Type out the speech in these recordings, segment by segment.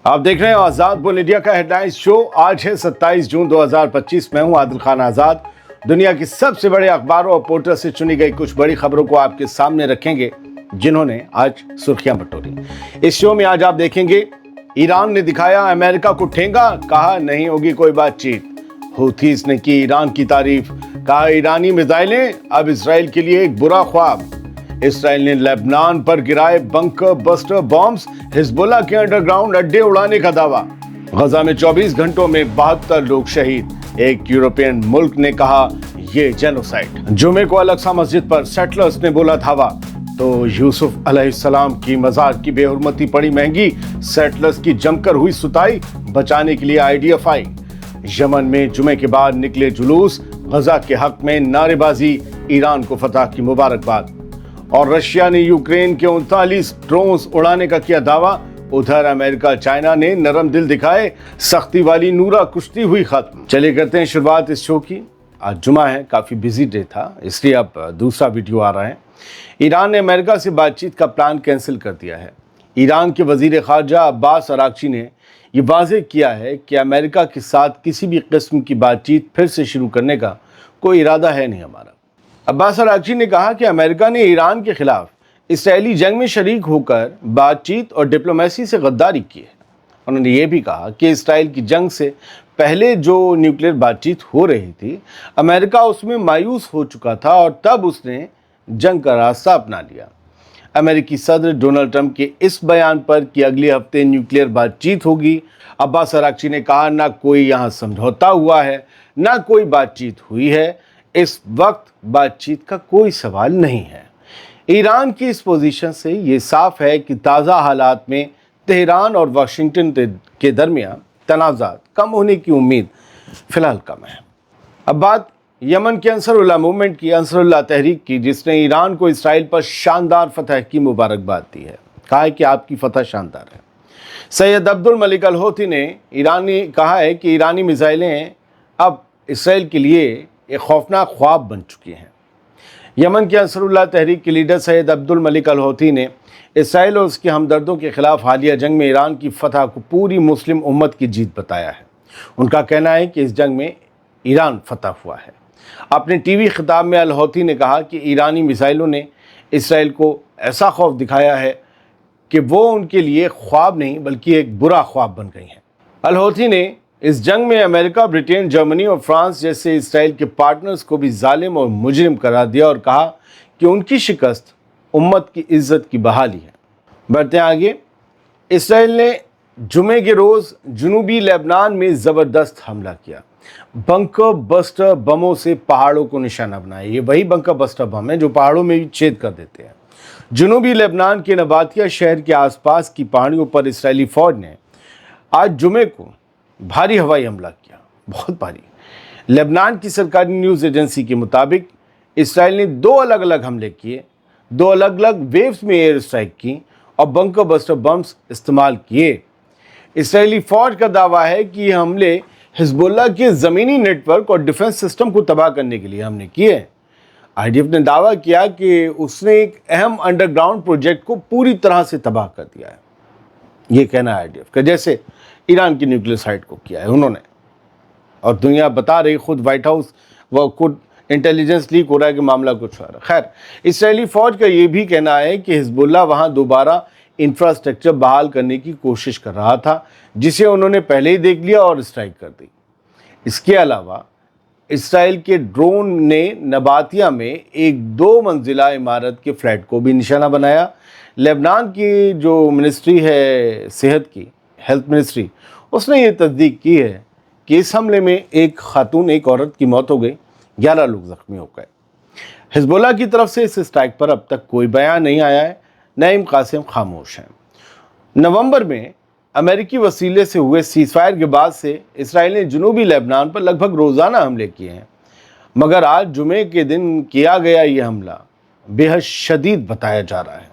आप देख रहे हैं आजाद बुल इंडिया का हेडलाइंस शो। आज है 27 जून 2025। मैं हूं आदिल खान आजाद। दुनिया की सबसे बड़े अखबारों और पोर्टल से चुनी गई कुछ बड़ी खबरों को आपके सामने रखेंगे, जिन्होंने आज सुर्खियां बटोरी। इस शो में आज आप देखेंगे, ईरान ने दिखाया अमेरिका को ठेंगा, कहा नहीं होगी कोई बातचीत। हूथीस ने की ईरान की तारीफ, कहा ईरानी मिसाइलें अब इसराइल के लिए एक बुरा ख्वाब। इसराइल ने लेबनान पर गिराए बंकर बस्टर बॉम्ब्स, हिजबुल्लाह के अंडरग्राउंड अड्डे उड़ाने का दावा। गजा में 24 घंटों में 72 लोग शहीद। एक यूरोपियन मुल्क ने कहा ये जेनोसाइड। जुमे को अल-अक्सा मस्जिद पर सेटलर्स ने बोला धावा, तो यूसुफ अलैहिस्सलाम की मजार की बेहुरमती पड़ी महंगी। सेटलर्स की जमकर हुई सुताई, बचाने के लिए IDF आई। यमन में जुमे के बाद निकले जुलूस, गजा के हक में नारेबाजी, ईरान को फतह की मुबारकबाद। और रशिया ने यूक्रेन के 39 ड्रोन्स उड़ाने का किया दावा। उधर अमेरिका चाइना ने नरम दिल दिखाए, सख्ती वाली नूरा कुश्ती हुई खत्म। चलिए करते हैं शुरुआत इस शो की। आज जुमा है, काफी बिजी डे था, इसलिए अब दूसरा वीडियो आ रहा है। ईरान ने अमेरिका से बातचीत का प्लान कैंसिल कर दिया है। ईरान के वजीर खारजा अब्बास अरागची ने ये वाज़ेह किया है कि अमेरिका के साथ किसी भी किस्म की बातचीत फिर से शुरू करने का कोई इरादा है नहीं हमारा। अब्बास अरागची ने कहा कि अमेरिका ने ईरान के खिलाफ इसराइली जंग में शरीक होकर बातचीत और डिप्लोमेसी से गद्दारी की है। उन्होंने ये भी कहा कि इसराइल की जंग से पहले जो न्यूक्लियर बातचीत हो रही थी, अमेरिका उसमें मायूस हो चुका था और तब उसने जंग का रास्ता अपना लिया। अमेरिकी सदर डोनाल्ड ट्रंप के इस बयान पर कि अगले हफ्ते न्यूक्लियर बातचीत होगी, अब्बास अरागची ने कहा ना कोई यहाँ समझौता हुआ है, ना कोई बातचीत हुई है। इस वक्त बातचीत का कोई सवाल नहीं है। ईरान की इस पोजीशन से ये साफ है कि ताज़ा हालात में तेहरान और वाशिंगटन के दरमियान तनाज़ात कम होने की उम्मीद फिलहाल कम है। अब बात यमन के अंसरुल्लाह मूवमेंट की, अंसरुल्लाह तहरीक की, जिसने ईरान को इसराइल पर शानदार फतह की मुबारकबाद दी है। कहा है कि आपकी फतह शानदार है। सैयद अब्दुल मलिक अल हौथी ने कहा है कि ईरानी मिसाइलें अब इसराइल के लिए एक खौफनाक ख्वाब बन चुकी हैं। यमन के अंसरुल्लाह तहरीक के लीडर सैयद अब्दुल मलिक अल हौथी ने इसराइल और उसके हमदर्दों के खिलाफ हालिया जंग में ईरान की फतह को पूरी मुस्लिम उम्मत की जीत बताया है। उनका कहना है कि इस जंग में ईरान फतह हुआ है। अपने टीवी खिताब में अल हौथी ने कहा कि ईरानी मिसाइलों ने इसराइल को ऐसा खौफ दिखाया है कि वो उनके लिए ख्वाब नहीं बल्कि एक बुरा ख्वाब बन गई हैं। अल हौथी ने इस जंग में अमेरिका, ब्रिटेन, जर्मनी और फ्रांस जैसे इसराइल के पार्टनर्स को भी जालिम और मुजरिम करार दिया और कहा कि उनकी शिकस्त उम्मत की इज्जत की बहाली है। बढ़ते आगे, इसराइल ने जुमे के रोज़ जनूबी लेबनान में ज़बरदस्त हमला किया। बंकर बस्टर बमों से पहाड़ों को निशाना बनाया। ये वही बंकर बस्टर बम है जो पहाड़ों में भी छेद कर देते हैं। जनूबी लेबनान के नबातिया शहर के आसपास की पहाड़ियों पर इसराइली फ़ौज ने आज जुमे को भारी हवाई हमला किया, बहुत भारी। लेबनान की सरकारी न्यूज़ एजेंसी के मुताबिक इसराइल ने 2 अलग अलग हमले किए, 2 अलग अलग वेव्स में एयर स्ट्राइक की और बंकर बस्टर बम्स इस्तेमाल किए। इसराइली फ़ौज का दावा है कि ये हमले हिजबुल्लाह के ज़मीनी नेटवर्क और डिफेंस सिस्टम को तबाह करने के लिए हमने किए। IDF ने दावा किया कि उसने एक अहम अंडरग्राउंड प्रोजेक्ट को पूरी तरह से तबाह कर दिया है। ये कहना है IDF का, जैसे ईरान की न्यूक्लियर साइट को किया है उन्होंने। और दुनिया बता रही, खुद व्हाइट हाउस वो खुद इंटेलिजेंस लीक हो रहा है कि मामला कुछ हो रहा है। खैर, इसराइली फ़ौज का ये भी कहना है कि हिजबुल्लाह वहाँ दोबारा इंफ्रास्ट्रक्चर बहाल करने की कोशिश कर रहा था, जिसे उन्होंने पहले ही देख लिया और स्ट्राइक कर दी। इसके अलावा इसराइल के ड्रोन ने नबातिया में एक 2 मंजिला इमारत के फ्लैट को भी निशाना बनाया। लेबनान की जो मिनिस्ट्री है सेहत की, हेल्थ मिनिस्ट्री, उसने ये तस्दीक की है कि इस हमले में एक औरत की मौत हो गई, 11 लोग ज़ख्मी हो गए। हिजबुल्लाह की तरफ से इस स्ट्राइक पर अब तक कोई बयान नहीं आया है। नईम कासिम खामोश हैं। नवंबर में अमेरिकी वसीले से हुए सीज़फायर के बाद से इसराइल ने जनूबी लेबनान पर लगभग रोज़ाना हमले किए हैं, मगर आज जुमे के दिन किया गया ये हमला बेहद शदीद बताया जा रहा है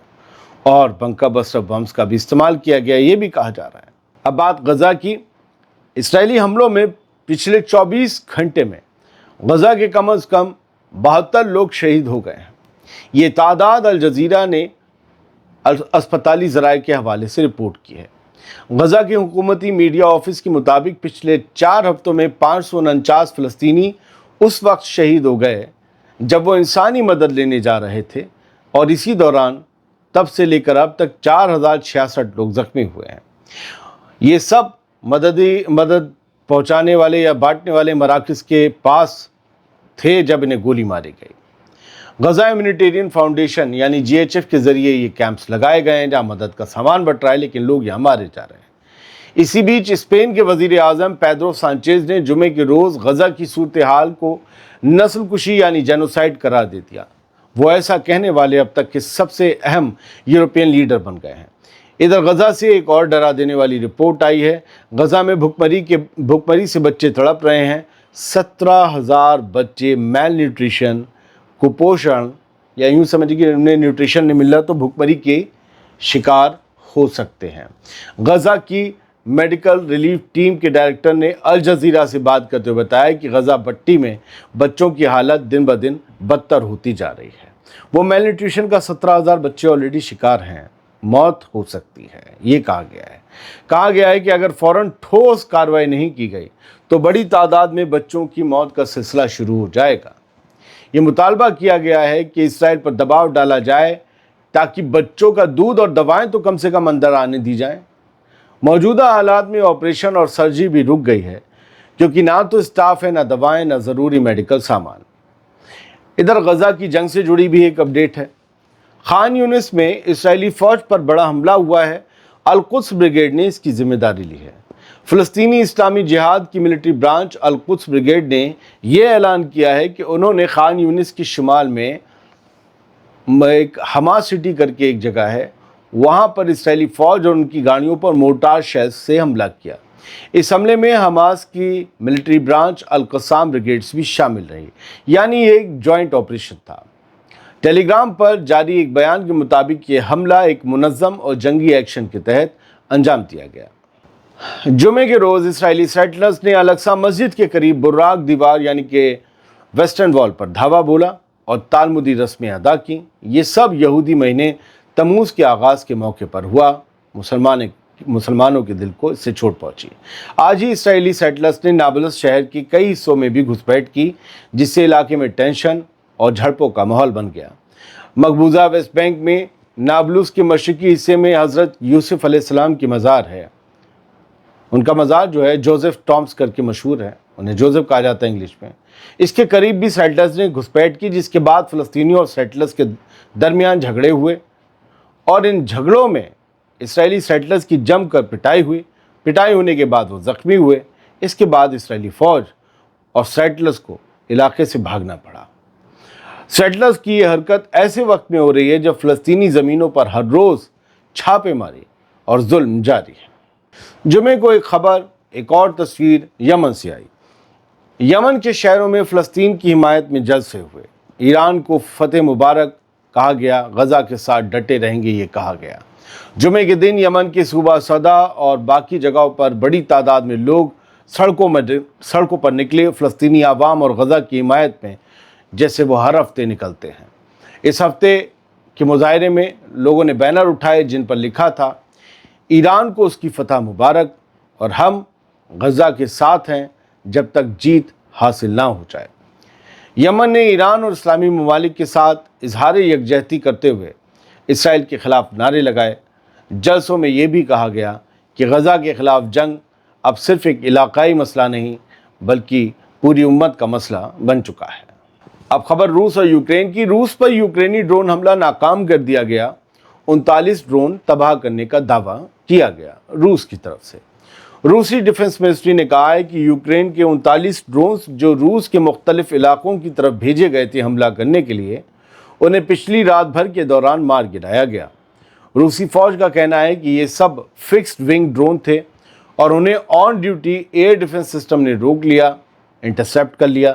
और बंकर बस्टर बम्स का भी इस्तेमाल किया गया, ये भी कहा जा रहा है। अब बात गज़ा की। इसराइली हमलों में पिछले 24 घंटे में गज़ा के कम अज़ कम 72 लोग शहीद हो गए हैं। ये तादाद अल जज़ीरा ने अस्पताली ज़राए के हवाले से रिपोर्ट की है। गजा के हुकूमती मीडिया ऑफिस के मुताबिक पिछले 4 हफ्तों में 549 फ़लस्तीनी उस वक्त शहीद हो गए जब वो इंसानी मदद लेने जा रहे थे, और इसी दौरान तब से लेकर अब तक 4066 लोग जख्मी हुए हैं। ये सब मदद पहुंचाने वाले या बांटने वाले मराकज़ के पास थे जब इन्हें गोली मारी गई। गजा ह्यूमैनिटेरियन फाउंडेशन यानी GHF के ज़रिए ये कैंप्स लगाए गए हैं जहाँ मदद का सामान बट रहा है, लेकिन लोग यहाँ मारे जा रहे हैं। इसी बीच स्पेन के वज़ीर आज़म पेड्रो सांचेज़ ने जुमे के रोज़ गजा की सूरत हाल को नस्लकुशी यानी जेनोसाइड करार दे दिया। वो ऐसा कहने वाले अब तक के सबसे अहम यूरोपियन लीडर बन गए हैं। इधर गजा से एक और डरा देने वाली रिपोर्ट आई है। गजा में भुखमरी से बच्चे तड़प रहे हैं। 17,000 बच्चे मेल न्यूट्रिशन, कुपोषण, या यूँ समझिए कि उन्हें न्यूट्रिशन नहीं मिल रहा तो भुखमरी के शिकार हो सकते हैं। गजा की मेडिकल रिलीफ टीम के डायरेक्टर ने अल जज़ीरा से बात करते हुए बताया कि गजा पट्टी में बच्चों की हालत दिन ब दिन बदतर होती जा रही है। वो मेल न्यूट्रिशन का 17,000 बच्चे ऑलरेडी शिकार हैं, मौत हो सकती है, ये कहा गया है कि अगर फ़ौरन ठोस कार्रवाई नहीं की गई तो बड़ी तादाद में बच्चों की मौत का सिलसिला शुरू हो जाएगा। ये मुतालबा किया गया है कि इसराइल पर दबाव डाला जाए ताकि बच्चों का दूध और दवाएं तो कम से कम अंदर आने दी जाएं। मौजूदा हालात में ऑपरेशन और सर्जरी भी रुक गई है क्योंकि ना तो स्टाफ है, ना दवाएं, ना ज़रूरी मेडिकल सामान। इधर गजा की जंग से जुड़ी भी एक अपडेट है। खान यूनिस में इस्राएली फ़ौज पर बड़ा हमला हुआ है। अल-कुद्स ब्रिगेड ने इसकी जिम्मेदारी ली है। फ़लस्तीनी इस्लामी जिहाद की मिलिट्री ब्रांच अल-कुद्स ब्रिगेड ने यह ऐलान किया है कि उन्होंने खान यूनिस के शुमाल में एक हमास सिटी करके एक जगह है, वहाँ पर इस्राएली फ़ौज और उनकी गाड़ियों पर मोर्टार शेल्स से हमला किया। इस हमले में हमास की मिलिट्री ब्रांच अल-कसाम ब्रिगेड्स भी शामिल रही, यानी ये एक जॉइंट ऑपरेशन था। टेलीग्राम पर जारी एक बयान के मुताबिक ये हमला एक मुनज़्ज़म और जंगी एक्शन के तहत अंजाम दिया गया। जुमे के रोज़ इस्राएली सेटलर्स ने अल-अक्सा मस्जिद के करीब बुर्राक दीवार यानी कि वेस्टर्न वॉल पर धावा बोला और तालमुदी रस्में अदा की। ये सब यहूदी महीने तमूज़ के आगाज़ के मौके पर हुआ। मुसलमानों के दिल को इससे चोट पहुंची। आज ही इस्राएली सेटलर्स ने नाबलस शहर के कई हिस्सों में भी घुसपैठ की, जिससे इलाके में टेंशन और झड़पों का माहौल बन गया। मकबूजा वेस्ट बैंक में नाबलुस के मशरकी हिस्से में हज़रत यूसुफ अलैहिस्सलाम की मज़ार है। उनका मज़ार जो है जोसेफ टॉम्स करके मशहूर है, उन्हें जोसेफ कहा जाता है इंग्लिश में। इसके करीब भी सेटलर्स ने घुसपैठ की, जिसके बाद फ़लस्तीनियों और सेटलर्स के दरमियान झगड़े हुए और इन झगड़ों में इस्राएली सेटलर्स की जमकर पिटाई होने के बाद वो ज़ख्मी हुए। इसके बाद इस्राएली फ़ौज और सेटलर्स को इलाके से भागना पड़ा। सेटलर्स की ये हरकत ऐसे वक्त में हो रही है जब फ़लस्तीनी ज़मीनों पर हर रोज़ छापेमारी और जुल्म जारी है। जुमे को एक खबर, एक और तस्वीर यमन से आई। यमन के शहरों में फ़लस्तीन की हिमायत में जलसे हुए। ईरान को फ़तेह मुबारक कहा गया, गजा के साथ डटे रहेंगे ये कहा गया। जुमे के दिन यमन के सूबा सदा और बाकी जगहों पर बड़ी तादाद में लोग सड़कों पर निकले फ़लस्तीनी आवाम और गजा की हिमायत में, जैसे वो हर हफ्ते निकलते हैं। इस हफ्ते के मुजाहरे में लोगों ने बैनर उठाए जिन पर लिखा था, ईरान को उसकी फतह मुबारक और हम गजा के साथ हैं जब तक जीत हासिल ना हो जाए। यमन ने ईरान और इस्लामी ममालिक के साथ इजहार यकजहती करते हुए इसराइल के ख़िलाफ़ नारे लगाए। जलसों में ये भी कहा गया कि गजा के ख़िलाफ़ जंग अब सिर्फ़ एक इलाक़ाई मसला नहीं बल्कि पूरी उम्मत का मसला बन चुका है। अब खबर रूस और यूक्रेन की। रूस पर यूक्रेनी ड्रोन हमला नाकाम कर दिया गया। 39 ड्रोन तबाह करने का दावा किया गया रूस की तरफ से। रूसी डिफेंस मिनिस्ट्री ने कहा है कि यूक्रेन के 39 ड्रोन्स जो रूस के मुख्तलिफ इलाकों की तरफ भेजे गए थे हमला करने के लिए, उन्हें पिछली रात भर के दौरान मार गिराया गया। रूसी फ़ौज का कहना है कि ये सब फिक्स्ड विंग ड्रोन थे और उन्हें on duty air defence system ने रोक लिया, इंटरसेप्ट कर लिया।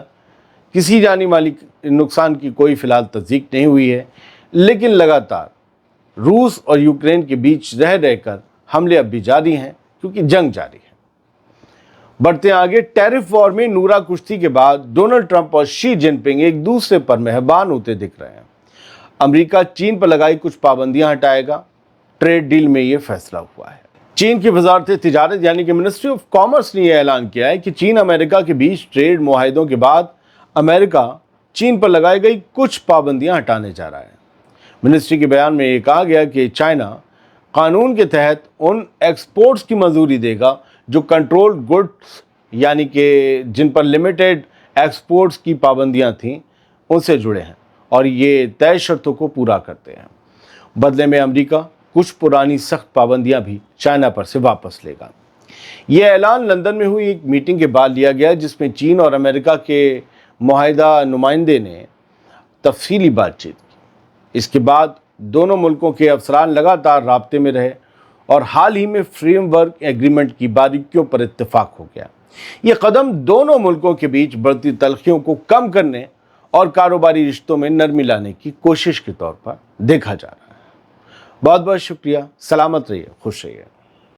किसी जानी माली नुकसान की कोई फ़िलहाल तस्दीक नहीं हुई है, लेकिन लगातार रूस और यूक्रेन के बीच रह रहकर हमले अब भी जारी हैं क्योंकि जंग जारी है। बढ़ते आगे, टैरिफ वॉर में नूरा कुश्ती के बाद डोनाल्ड ट्रंप और शी जिनपिंग एक दूसरे पर मेहरबान होते दिख रहे हैं। अमेरिका चीन पर लगाई कुछ पाबंदियां हटाएगा। ट्रेड डील में ये फैसला हुआ है। चीन की वजारत तिजारत यानी कि मिनिस्ट्री ऑफ कॉमर्स ने यह ऐलान किया है कि चीन अमेरिका के बीच ट्रेड मुआहदों के बाद अमेरिका चीन पर लगाई गई कुछ पाबंदियां हटाने जा रहा है। मिनिस्ट्री के बयान में ये कहा गया कि चाइना कानून के तहत उन एक्सपोर्ट्स की मंजूरी देगा जो कंट्रोल्ड गुड्स यानी कि जिन पर लिमिटेड एक्सपोर्ट्स की पाबंदियां थीं उनसे जुड़े हैं और ये तय शर्तों को पूरा करते हैं। बदले में अमेरिका कुछ पुरानी सख्त पाबंदियां भी चाइना पर से वापस लेगा। यह ऐलान लंदन में हुई एक मीटिंग के बाद लिया गया जिसमें चीन और अमेरिका के मुआहिदा नुमाइंदे ने तफसीली बातचीत की। इसके बाद दोनों मुल्कों के अफसरान लगातार राब्ते में रहे और हाल ही में फ्रेमवर्क एग्रीमेंट की बारीकियों पर इत्तेफाक हो गया। ये कदम दोनों मुल्कों के बीच बढ़ती तलखियों को कम करने और कारोबारी रिश्तों में नरमी लाने की कोशिश के तौर पर देखा जा रहा है। बहुत बहुत शुक्रिया। सलामत रहिए, खुश रहिए।